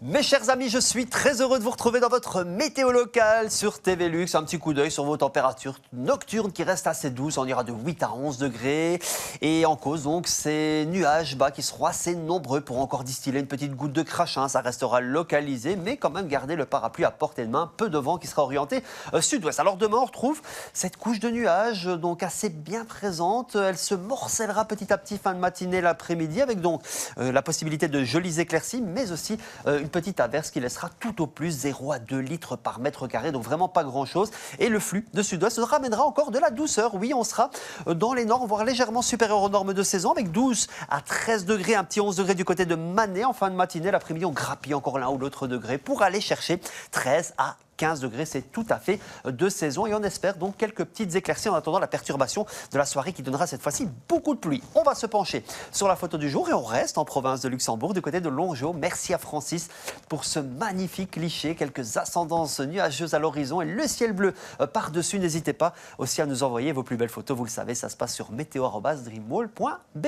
Mes chers amis, je suis très heureux de vous retrouver dans votre météo locale sur TV Lux. Un petit coup d'œil sur vos températures nocturnes qui restent assez douces. On ira de 8 à 11 degrés. Et en cause, donc, ces nuages bas qui seront assez nombreux pour encore distiller une petite goutte de crachin. Ça restera localisé, mais quand même garder le parapluie à portée de main. Peu de vent qui sera orienté sud-ouest. Alors demain, on retrouve cette couche de nuages, donc assez bien présente. Elle se morcellera petit à petit fin de matinée, l'après-midi, avec donc la possibilité de jolies éclaircies, mais aussi une petite averse qui laissera tout au plus 0 à 2 litres par mètre carré, donc vraiment pas grand-chose. Et le flux de sud-ouest ramènera encore de la douceur. Oui, on sera dans les normes, voire légèrement supérieur aux normes de saison, avec 12 à 13 degrés, un petit 11 degrés du côté de Manet en fin de matinée. L'après-midi, on grappille encore l'un ou l'autre degré pour aller chercher 13 à 15 degrés, c'est tout à fait de saison et on espère donc quelques petites éclaircies en attendant la perturbation de la soirée qui donnera cette fois-ci beaucoup de pluie. On va se pencher sur la photo du jour et on reste en province de Luxembourg du côté de Longeau. Merci à Francis pour ce magnifique cliché, quelques ascendances nuageuses à l'horizon et le ciel bleu par-dessus. N'hésitez pas aussi à nous envoyer vos plus belles photos, vous le savez, ça se passe sur météo@dreamwall.be.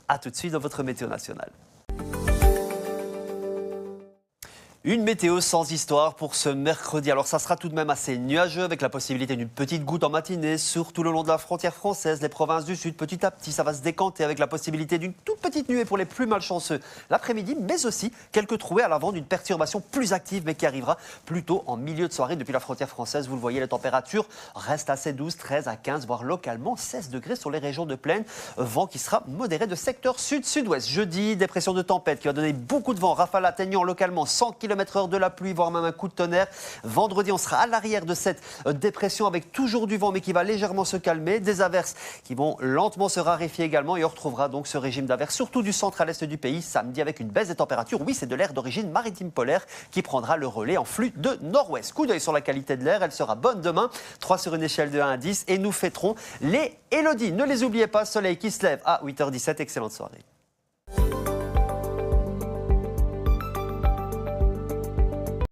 A tout de suite dans votre météo nationale. Une météo sans histoire pour ce mercredi. Alors ça sera tout de même assez nuageux avec la possibilité d'une petite goutte en matinée, surtout le long de la frontière française, les provinces du sud. Petit à petit, ça va se décanter avec la possibilité d'une toute petite nuée pour les plus malchanceux l'après-midi, mais aussi quelques trouées à l'avant d'une perturbation plus active, mais qui arrivera plutôt en milieu de soirée depuis la frontière française. Vous le voyez, les températures restent assez douces, 13 à 15, voire localement 16 degrés sur les régions de plaine. Vent qui sera modéré de secteur sud-sud-ouest. Jeudi, dépression de tempête qui va donner beaucoup de vent, rafales atteignant localement 100 km/h de la pluie, voire même un coup de tonnerre. Vendredi, on sera à l'arrière de cette dépression avec toujours du vent, mais qui va légèrement se calmer. Des averses qui vont lentement se raréfier également et on retrouvera donc ce régime d'averses, surtout du centre à l'est du pays, samedi avec une baisse des températures. Oui, c'est de l'air d'origine maritime polaire qui prendra le relais en flux de nord-ouest. Coup d'œil sur la qualité de l'air, elle sera bonne demain, 3 sur une échelle de 1 à 10 et nous fêterons les Élodie. Ne les oubliez pas, soleil qui se lève à 8h17. Excellente soirée.